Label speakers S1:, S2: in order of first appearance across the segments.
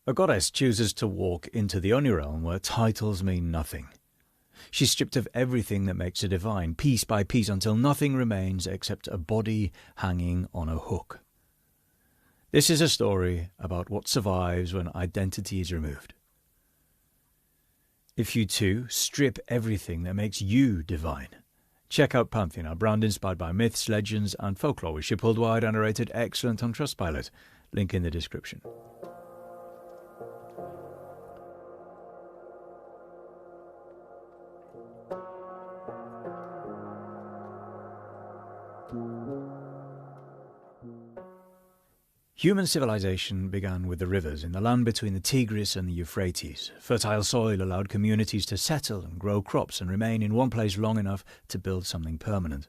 S1: A goddess chooses to walk into the underrealm where titles mean nothing. She's stripped of everything that makes her divine, piece by piece, until nothing remains except a body hanging on a hook. This is a story about what survives when identity is removed. If you too strip everything that makes you divine, check out Pantheon, our brand inspired by myths, legends and folklore. We ship worldwide and are rated excellent on Trustpilot. Link in the description. Human civilization began with the rivers in the land between the Tigris and the Euphrates. Fertile soil allowed communities to settle and grow crops and remain in one place long enough to build something permanent.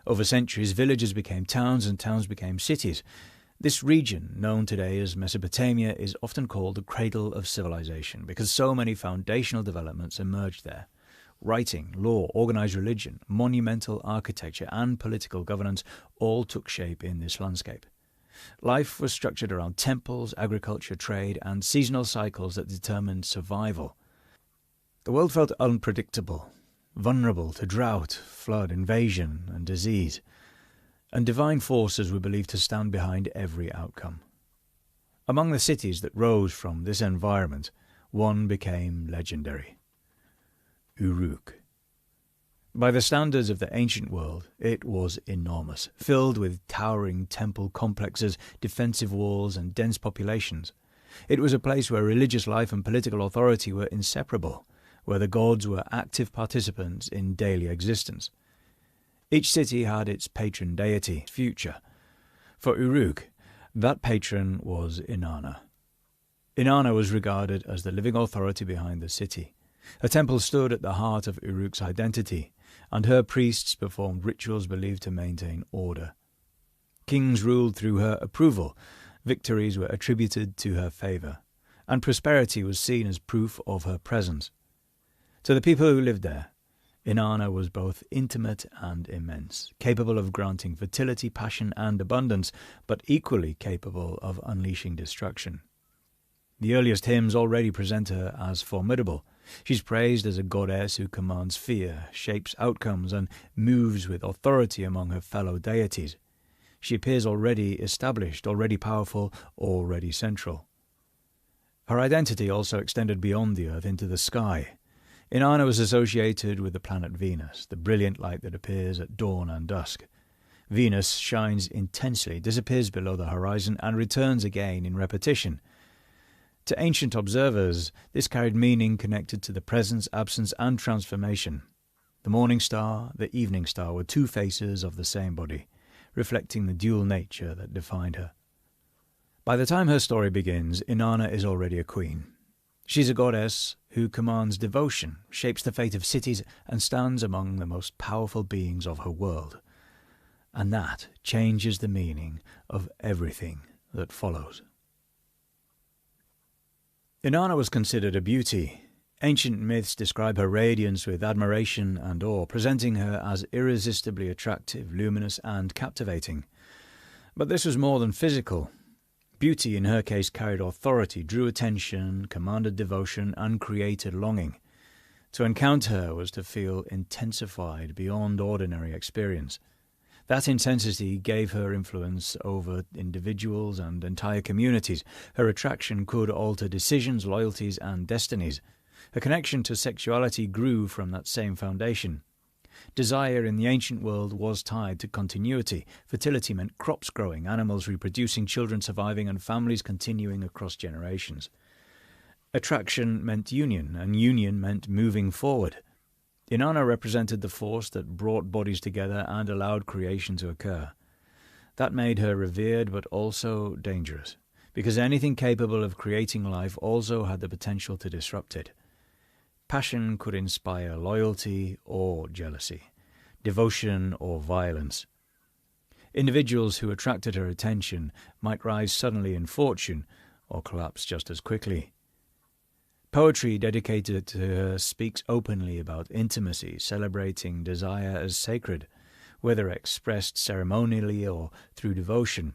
S1: Over centuries, villages became towns and towns became cities. This region, known today as Mesopotamia, is often called the cradle of civilization because so many foundational developments emerged there. Writing, law, organized religion, monumental architecture and political governance all took shape in this landscape. Life was structured around temples, agriculture, trade, and seasonal cycles that determined survival. The world felt unpredictable, vulnerable to drought, flood, invasion, and disease, and divine forces were believed to stand behind every outcome. Among the cities that rose from this environment, one became legendary: Uruk. By the standards of the ancient world, it was enormous, filled with towering temple complexes, defensive walls, and dense populations. It was a place where religious life and political authority were inseparable, where the gods were active participants in daily existence. Each city had its patron deity, Future. For Uruk, that patron was Inanna. Inanna was regarded as the living authority behind the city. A temple stood at the heart of Uruk's identity, and her priests performed rituals believed to maintain order. Kings ruled through her approval, victories were attributed to her favour, and prosperity was seen as proof of her presence. To the people who lived there, Inanna was both intimate and immense, capable of granting fertility, passion and abundance, but equally capable of unleashing destruction. The earliest hymns already present her as formidable. She's praised as a goddess who commands fear, shapes outcomes, and moves with authority among her fellow deities. She appears already established, already powerful, already central. Her identity also extended beyond the earth into the sky. Inanna was associated with the planet Venus, the brilliant light that appears at dawn and dusk. Venus shines intensely, disappears below the horizon, and returns again in repetition. To ancient observers, this carried meaning connected to the presence, absence, and transformation. The morning star, the evening star were two faces of the same body, reflecting the dual nature that defined her. By the time her story begins, Inanna is already a queen. She's a goddess who commands devotion, shapes the fate of cities, and stands among the most powerful beings of her world. And that changes the meaning of everything that follows. Inanna was considered a beauty. Ancient myths describe her radiance with admiration and awe, presenting her as irresistibly attractive, luminous, and captivating. But this was more than physical. Beauty, in her case, carried authority, drew attention, commanded devotion, and created longing. To encounter her was to feel intensified beyond ordinary experience. That intensity gave her influence over individuals and entire communities. Her attraction could alter decisions, loyalties, and destinies. Her connection to sexuality grew from that same foundation. Desire in the ancient world was tied to continuity. Fertility meant crops growing, animals reproducing, children surviving, and families continuing across generations. Attraction meant union, and union meant moving forward. Inanna represented the force that brought bodies together and allowed creation to occur. That made her revered but also dangerous, because anything capable of creating life also had the potential to disrupt it. Passion could inspire loyalty or jealousy, devotion or violence. Individuals who attracted her attention might rise suddenly in fortune or collapse just as quickly. Poetry dedicated to her speaks openly about intimacy, celebrating desire as sacred. Whether expressed ceremonially or through devotion,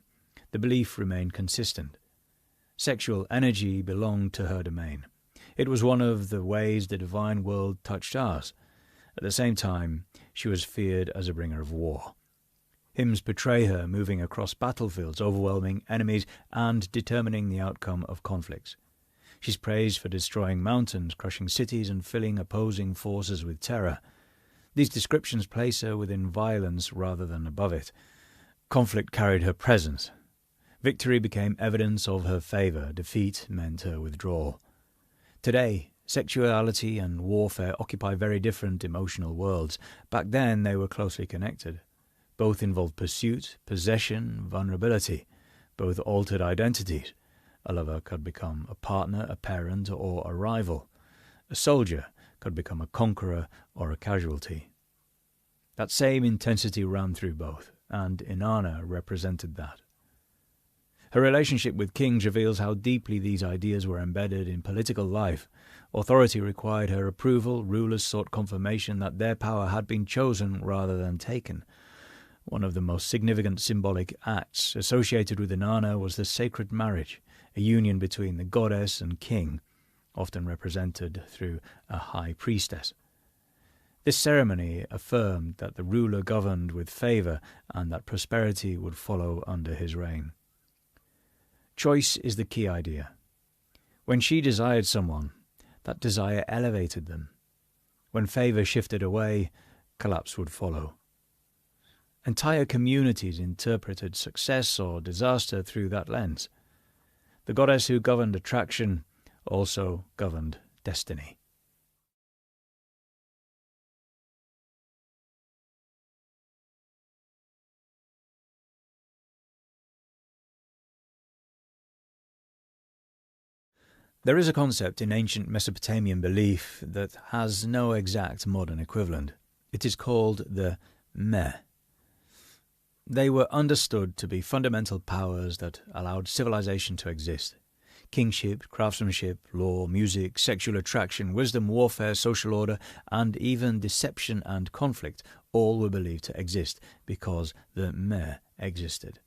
S1: the belief remained consistent. Sexual energy belonged to her domain. It was one of the ways the divine world touched ours. At the same time, she was feared as a bringer of war. Hymns portray her moving across battlefields, overwhelming enemies, and determining the outcome of conflicts. She's praised for destroying mountains, crushing cities, and filling opposing forces with terror. These descriptions place her within violence rather than above it. Conflict carried her presence. Victory became evidence of her favour. Defeat meant her withdrawal. Today, sexuality and warfare occupy very different emotional worlds. Back then, they were closely connected. Both involved pursuit, possession, vulnerability. Both altered identities. A lover could become a partner, a parent, or a rival. A soldier could become a conqueror or a casualty. That same intensity ran through both, and Inanna represented that. Her relationship with kings reveals how deeply these ideas were embedded in political life. Authority required her approval. Rulers sought confirmation that their power had been chosen rather than taken. One of the most significant symbolic acts associated with Inanna was the sacred marriage, a union between the goddess and king, often represented through a high priestess. This ceremony affirmed that the ruler governed with favour and that prosperity would follow under his reign. Choice is the key idea. When she desired someone, that desire elevated them. When favour shifted away, collapse would follow. Entire communities interpreted success or disaster through that lens. The goddess who governed attraction also governed destiny. There is a concept in ancient Mesopotamian belief that has no exact modern equivalent. It is called the Meh. They were understood to be fundamental powers that allowed civilization to exist. Kingship, craftsmanship, law, music, sexual attraction, wisdom, warfare, social order, and even deception and conflict all were believed to exist because the Meh existed.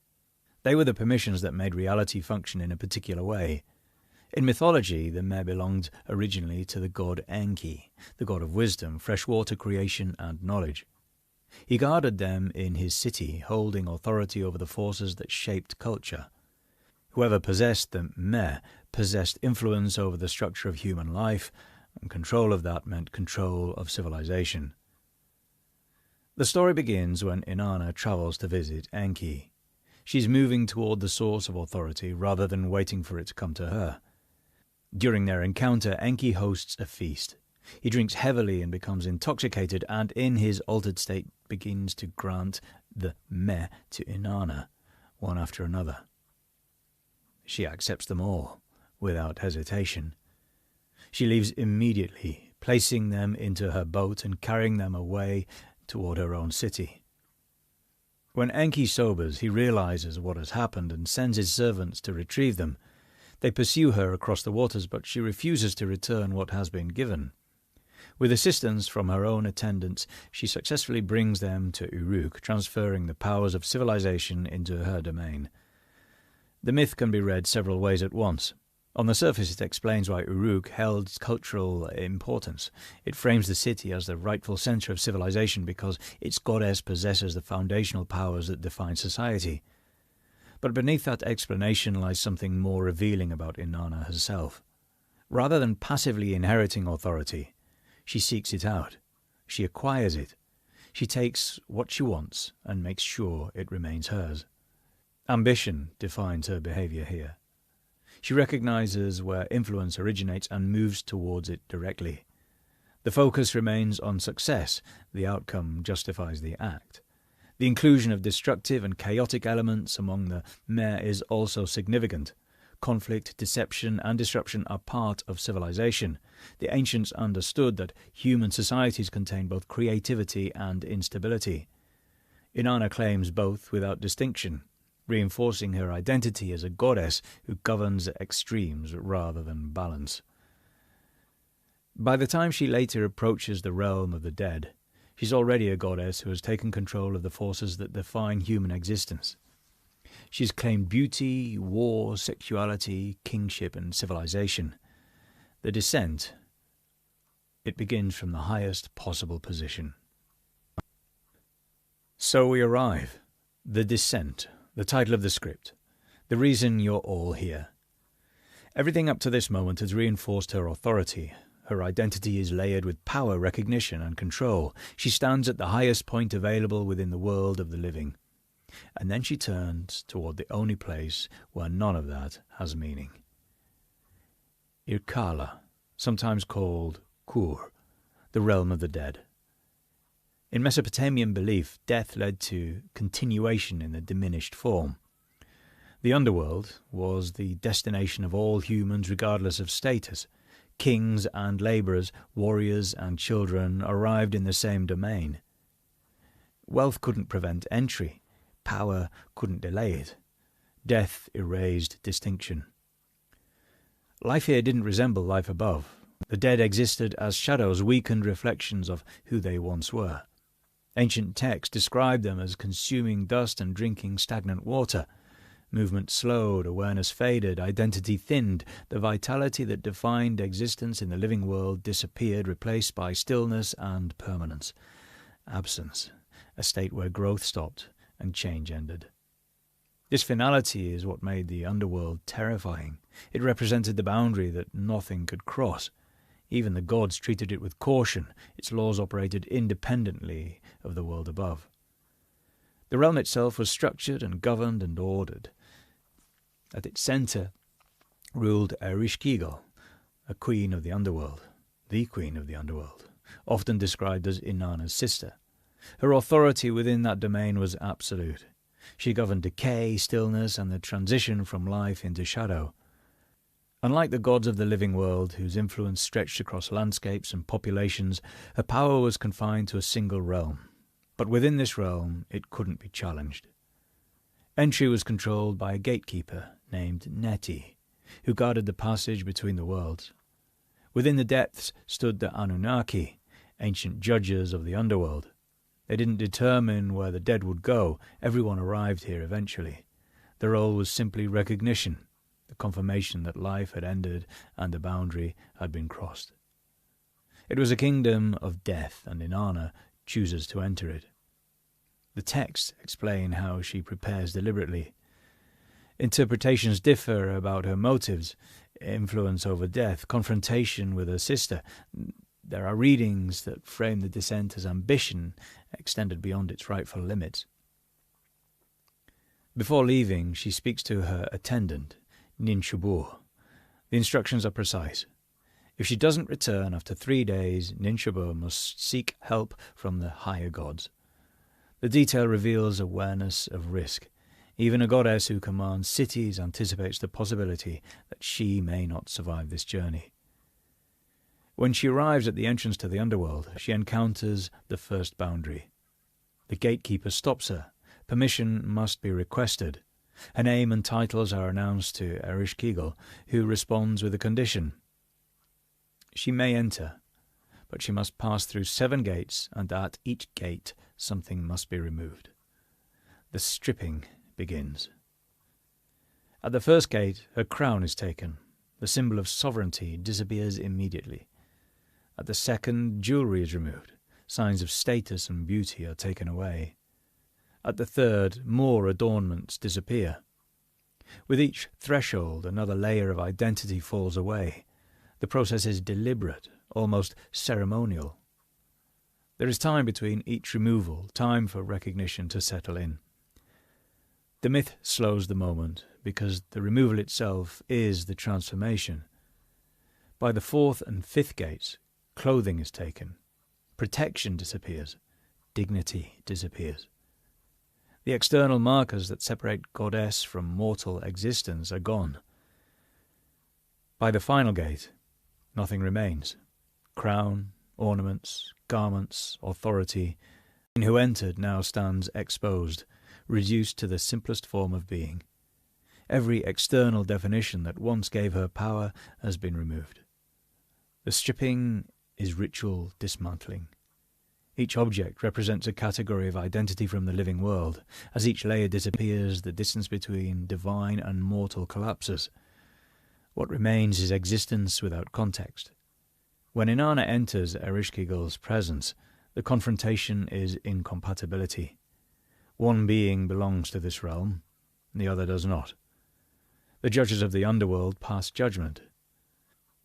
S1: They were the permissions that made reality function in a particular way. In mythology, the Meh belonged originally to the god Enki, the god of wisdom, fresh water creation, and knowledge. He guarded them in his city, holding authority over the forces that shaped culture. Whoever possessed the Meh possessed influence over the structure of human life, and control of that meant control of civilization. The story begins when Inanna travels to visit Enki. She's moving toward the source of authority rather than waiting for it to come to her. During their encounter, Enki hosts a feast. He drinks heavily and becomes intoxicated, and in his altered state begins to grant the Meh to Inanna, one after another. She accepts them all, without hesitation. She leaves immediately, placing them into her boat and carrying them away toward her own city. When Enki sobers, he realizes what has happened and sends his servants to retrieve them. They pursue her across the waters, but she refuses to return what has been given. With assistance from her own attendants, she successfully brings them to Uruk, transferring the powers of civilization into her domain. The myth can be read several ways at once. On the surface, it explains why Uruk held cultural importance. It frames the city as the rightful center of civilization because its goddess possesses the foundational powers that define society. But beneath that explanation lies something more revealing about Inanna herself. Rather than passively inheriting authority, she seeks it out. She acquires it. She takes what she wants and makes sure it remains hers. Ambition defines her behavior here. She recognizes where influence originates and moves towards it directly. The focus remains on success. The outcome justifies the act. The inclusion of destructive and chaotic elements among the Meh is also significant. Conflict, deception, and disruption are part of civilization. The ancients understood that human societies contain both creativity and instability. Inanna claims both without distinction, reinforcing her identity as a goddess who governs extremes rather than balance. By the time she later approaches the realm of the dead, she's already a goddess who has taken control of the forces that define human existence. She's claimed beauty, war, sexuality, kingship, and civilization. The descent, it begins from the highest possible position. So we arrive. The descent, the title of the script, the reason you're all here. Everything up to this moment has reinforced her authority. Her identity is layered with power, recognition, and control. She stands at the highest point available within the world of the living. And then she turns toward the only place where none of that has meaning. Irkala, sometimes called Kur, the realm of the dead. In Mesopotamian belief, death led to continuation in a diminished form. The underworld was the destination of all humans regardless of status. Kings and labourers, warriors and children arrived in the same domain. Wealth couldn't prevent entry. Power couldn't delay it. Death erased distinction. Life here didn't resemble life above. The dead existed as shadows, weakened reflections of who they once were. Ancient texts described them as consuming dust and drinking stagnant water. Movement slowed, awareness faded, identity thinned. The vitality that defined existence in the living world disappeared, replaced by stillness and permanence. Absence, a state where growth stopped and change ended. This finality is what made the underworld terrifying. It represented the boundary that nothing could cross. Even the gods treated it with caution. Its laws operated independently of the world above. The realm itself was structured and governed and ordered. At its centre ruled Ereshkigal, a queen of the underworld, the queen of the underworld, often described as Inanna's sister. Her authority within that domain was absolute. She governed decay, stillness, and the transition from life into shadow. Unlike the gods of the living world, whose influence stretched across landscapes and populations, her power was confined to a single realm. But within this realm, it couldn't be challenged. Entry was controlled by a gatekeeper named Neti, who guarded the passage between the worlds. Within the depths stood the Anunnaki, ancient judges of the underworld. They didn't determine where the dead would go. Everyone arrived here eventually. Their role was simply recognition, the confirmation that life had ended and the boundary had been crossed. It was a kingdom of death, and Inanna chooses to enter it. The texts explain how she prepares deliberately. Interpretations differ about her motives: influence over death, confrontation with her sister. There are readings that frame the descent as ambition extended beyond its rightful limits. Before leaving, she speaks to her attendant, Ninshubur. The instructions are precise. If she doesn't return after 3 days, Ninshubur must seek help from the higher gods. The detail reveals awareness of risk. Even a goddess who commands cities anticipates the possibility that she may not survive this journey. When she arrives at the entrance to the underworld, she encounters the first boundary. The gatekeeper stops her. Permission must be requested. Her name and titles are announced to Ereshkigal, who responds with a condition. She may enter, but she must pass through 7 gates, and at each gate something must be removed. The stripping begins. At the first gate, her crown is taken. The symbol of sovereignty disappears immediately. At the second, jewellery is removed. Signs of status and beauty are taken away. At the third, more adornments disappear. With each threshold, another layer of identity falls away. The process is deliberate, almost ceremonial. There is time between each removal, time for recognition to settle in. The myth slows the moment, because the removal itself is the transformation. By the 4th and 5th gates, clothing is taken. Protection disappears. Dignity disappears. The external markers that separate goddess from mortal existence are gone. By the final gate, nothing remains. Crown, ornaments, garments, authority. The who entered now stands exposed, reduced to the simplest form of being. Every external definition that once gave her power has been removed. The stripping is ritual dismantling. Each object represents a category of identity from the living world. As each layer disappears, the distance between divine and mortal collapses. What remains is existence without context. When Inanna enters Ereshkigal's presence, the confrontation is incompatibility. One being belongs to this realm, the other does not. The judges of the underworld pass judgment.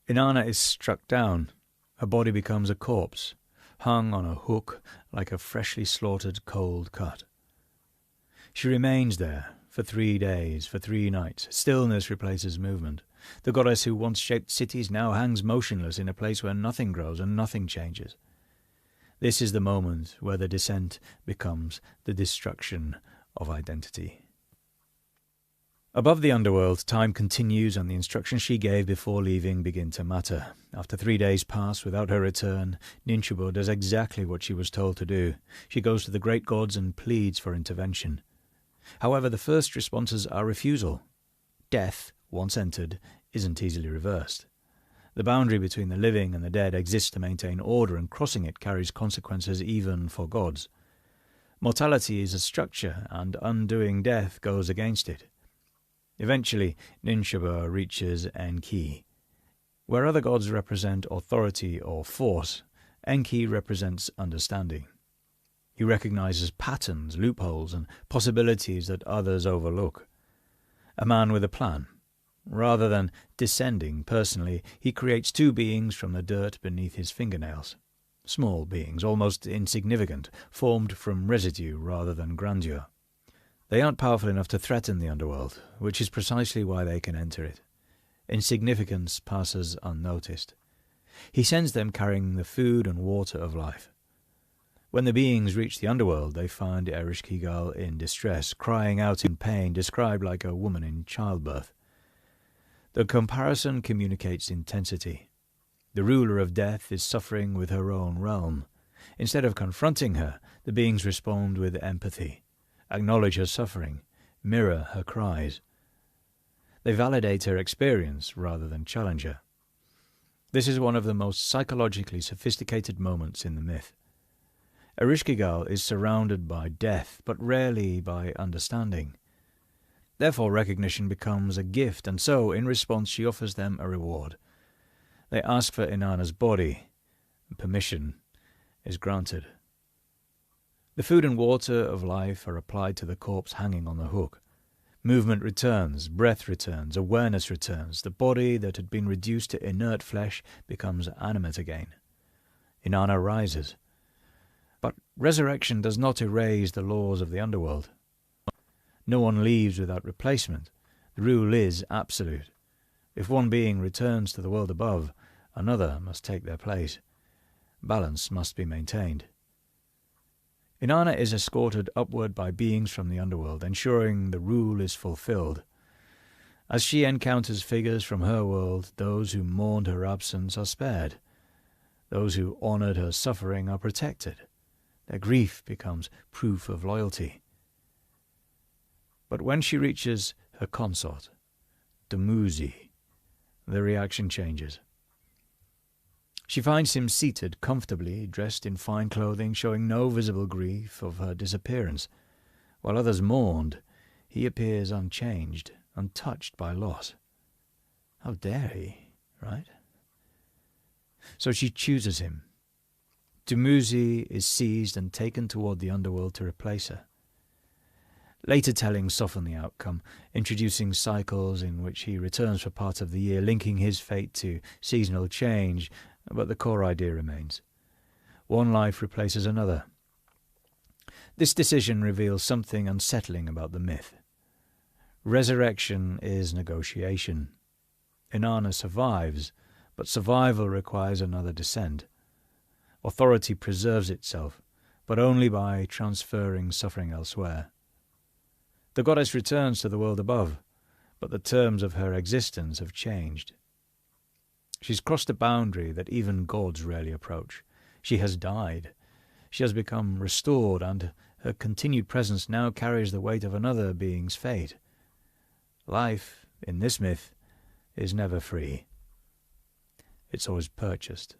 S1: Inanna is struck down. Her body becomes a corpse, hung on a hook like a freshly slaughtered cold cut. She remains there for 3 days, for 3 nights. Stillness replaces movement. The goddess who once shaped cities now hangs motionless in a place where nothing grows and nothing changes. This is the moment where the descent becomes the destruction of identity. Above the underworld, time continues and the instructions she gave before leaving begin to matter. After 3 days pass without her return, Ninchubo does exactly what she was told to do. She goes to the great gods and pleads for intervention. However, the first responses are refusal. Death, once entered, isn't easily reversed. The boundary between the living and the dead exists to maintain order, and crossing it carries consequences even for gods. Mortality is a structure, and undoing death goes against it. Eventually, Ninchubo reaches Enki. Where other gods represent authority or force, Enki represents understanding. He recognizes patterns, loopholes, and possibilities that others overlook. A man with a plan. Rather than descending personally, he creates 2 beings from the dirt beneath his fingernails. Small beings, almost insignificant, formed from residue rather than grandeur. They aren't powerful enough to threaten the underworld, which is precisely why they can enter it. Insignificance passes unnoticed. He sends them carrying the food and water of life. When the beings reach the underworld, they find Ereshkigal in distress, crying out in pain, described like a woman in childbirth. The comparison communicates intensity. The ruler of death is suffering with her own realm. Instead of confronting her, the beings respond with empathy, acknowledge her suffering, mirror her cries. They validate her experience rather than challenge her. This is one of the most psychologically sophisticated moments in the myth. Ereshkigal is surrounded by death, but rarely by understanding. Therefore recognition becomes a gift, and so, in response, she offers them a reward. They ask for Inanna's body, and permission is granted. The food and water of life are applied to the corpse hanging on the hook. Movement returns, breath returns, awareness returns. The body that had been reduced to inert flesh becomes animate again. Inanna rises. But resurrection does not erase the laws of the underworld. No one leaves without replacement. The rule is absolute. If one being returns to the world above, another must take their place. Balance must be maintained. Inanna is escorted upward by beings from the underworld, ensuring the rule is fulfilled. As she encounters figures from her world, those who mourned her absence are spared. Those who honoured her suffering are protected. Their grief becomes proof of loyalty. But when she reaches her consort, Dumuzi, the reaction changes. She finds him seated comfortably, dressed in fine clothing, showing no visible grief of her disappearance. While others mourned, he appears unchanged, untouched by loss. How dare he, right? So she chooses him. Dumuzi is seized and taken toward the underworld to replace her. Later tellings soften the outcome, introducing cycles in which he returns for part of the year, linking his fate to seasonal change, but the core idea remains. One life replaces another. This decision reveals something unsettling about the myth. Resurrection is negotiation. Inanna survives, but survival requires another descent. Authority preserves itself, but only by transferring suffering elsewhere. The goddess returns to the world above, but the terms of her existence have changed. She's crossed a boundary that even gods rarely approach. She has died. She has become restored, and her continued presence now carries the weight of another being's fate. Life, in this myth, is never free. It's always purchased.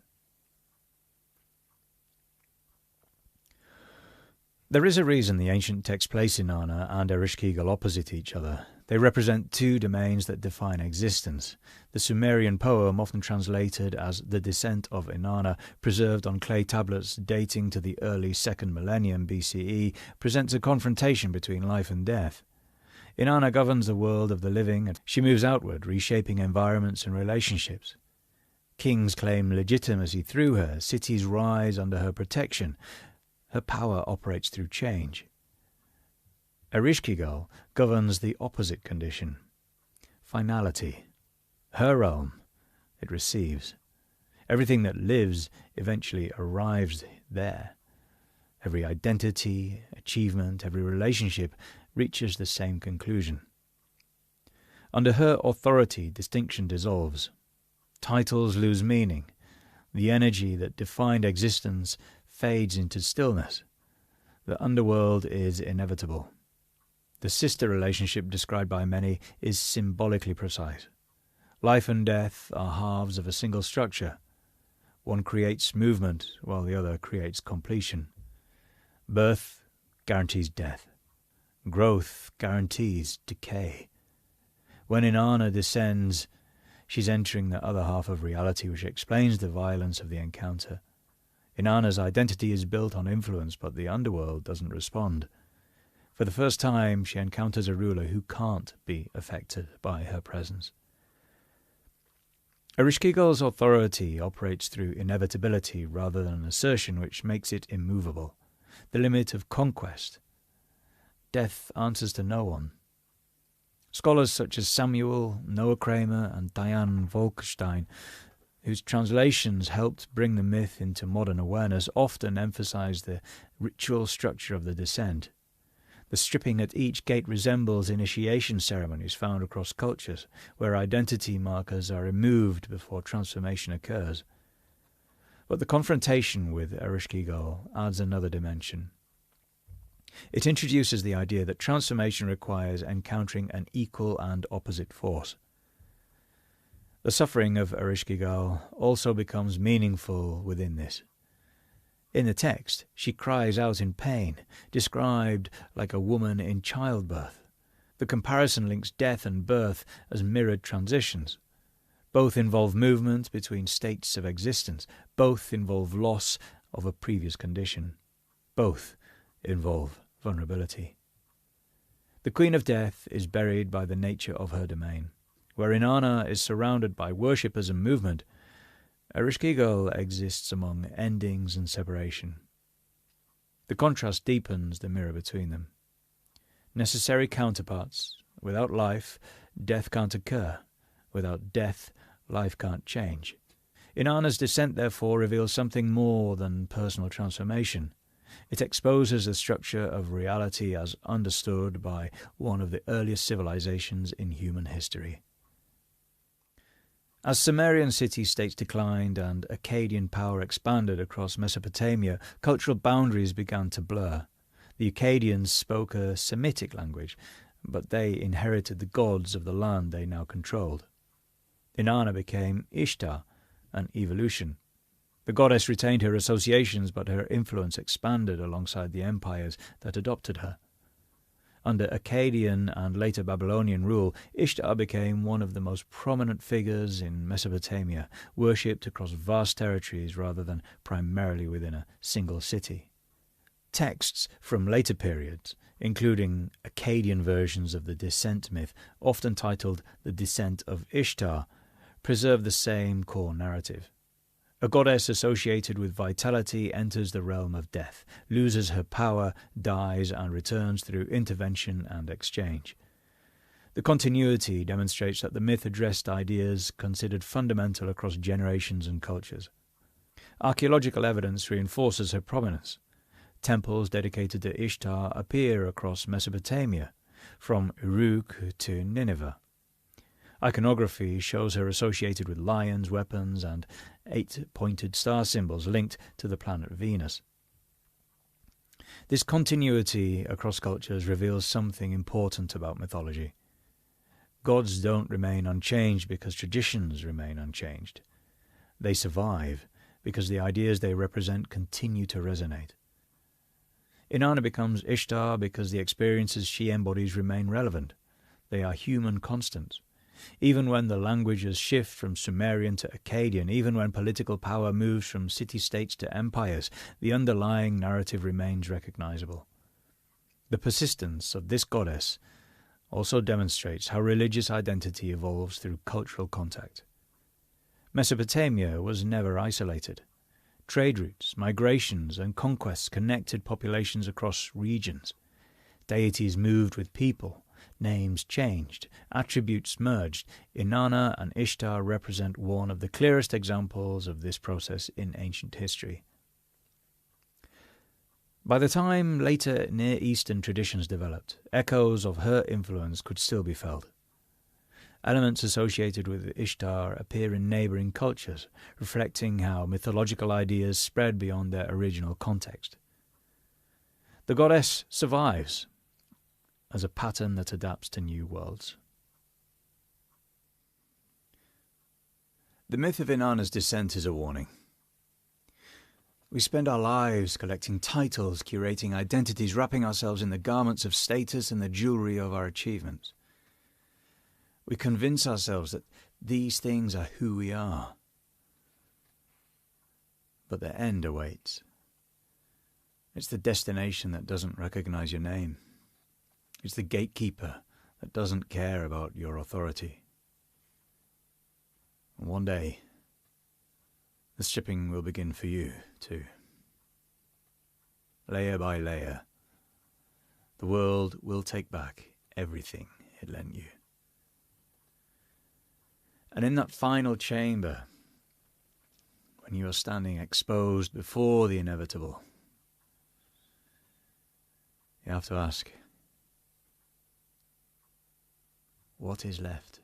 S1: There is a reason the ancient texts place Inanna and Ereshkigal opposite each other. They represent two domains that define existence. The Sumerian poem, often translated as The Descent of Inanna, preserved on clay tablets dating to the early 2nd millennium BCE, presents a confrontation between life and death. Inanna governs the world of the living, and she moves outward, reshaping environments and relationships. Kings claim legitimacy through her, cities rise under her protection. Her power operates through change. Ereshkigal governs the opposite condition, finality. Her realm, it receives. Everything that lives eventually arrives there. Every identity, achievement, every relationship reaches the same conclusion. Under her authority, distinction dissolves. Titles lose meaning. The energy that defined existence fades into stillness. The underworld is inevitable. The sister relationship described by many is symbolically precise. Life and death are halves of a single structure. One creates movement while the other creates completion. Birth guarantees death. Growth guarantees decay. When Inanna descends, she's entering the other half of reality, which explains the violence of the encounter. Inanna's identity is built on influence, but the underworld doesn't respond. For the first time, she encounters a ruler who can't be affected by her presence. Ereshkigal's authority operates through inevitability rather than assertion, which makes it immovable. The limit of conquest. Death answers to no one. Scholars such as Samuel, Noah Kramer, and Diane Volkstein, whose translations helped bring the myth into modern awareness, often emphasize the ritual structure of the descent. The stripping at each gate resembles initiation ceremonies found across cultures, where identity markers are removed before transformation occurs. But the confrontation with Ereshkigal adds another dimension. It introduces the idea that transformation requires encountering an equal and opposite force. The suffering of Ereshkigal also becomes meaningful within this. In the text, she cries out in pain, described like a woman in childbirth. The comparison links death and birth as mirrored transitions. Both involve movement between states of existence. Both involve loss of a previous condition. Both involve vulnerability. The Queen of Death is buried by the nature of her domain. Where Inanna is surrounded by worshippers and movement, Ereshkigal exists among endings and separation. The contrast deepens the mirror between them. Necessary counterparts. Without life, death can't occur. Without death, life can't change. Inanna's descent, therefore, reveals something more than personal transformation. It exposes the structure of reality as understood by one of the earliest civilizations in human history. As Sumerian city-states declined and Akkadian power expanded across Mesopotamia, cultural boundaries began to blur. The Akkadians spoke a Semitic language, but they inherited the gods of the land they now controlled. Inanna became Ishtar, an evolution. The goddess retained her associations, but her influence expanded alongside the empires that adopted her. Under Akkadian and later Babylonian rule, Ishtar became one of the most prominent figures in Mesopotamia, worshipped across vast territories rather than primarily within a single city. Texts from later periods, including Akkadian versions of the descent myth, often titled The Descent of Ishtar, preserve the same core narrative. A goddess associated with vitality enters the realm of death, loses her power, dies, and returns through intervention and exchange. The continuity demonstrates that the myth addressed ideas considered fundamental across generations and cultures. Archaeological evidence reinforces her prominence. Temples dedicated to Ishtar appear across Mesopotamia, from Uruk to Nineveh. Iconography shows her associated with lions, weapons, and 8-pointed star symbols linked to the planet Venus. This continuity across cultures reveals something important about mythology. Gods don't remain unchanged because traditions remain unchanged. They survive because the ideas they represent continue to resonate. Inanna becomes Ishtar because the experiences she embodies remain relevant. They are human constants. Even when the languages shift from Sumerian to Akkadian, even when political power moves from city-states to empires, the underlying narrative remains recognizable. The persistence of this goddess also demonstrates how religious identity evolves through cultural contact. Mesopotamia was never isolated. Trade routes, migrations, and conquests connected populations across regions. Deities moved with people, names changed, attributes merged. Inanna and Ishtar represent one of the clearest examples of this process in ancient history. By the time later Near Eastern traditions developed, echoes of her influence could still be felt. Elements associated with Ishtar appear in neighbouring cultures, reflecting how mythological ideas spread beyond their original context. The goddess survives as a pattern that adapts to new worlds. The myth of Inanna's descent is a warning. We spend our lives collecting titles, curating identities, wrapping ourselves in the garments of status and the jewellery of our achievements. We convince ourselves that these things are who we are. But the end awaits. It's the destination that doesn't recognize your name. It's the gatekeeper that doesn't care about your authority. And one day, the stripping will begin for you, too. Layer by layer, the world will take back everything it lent you. And in that final chamber, when you are standing exposed before the inevitable, you have to ask, what is left?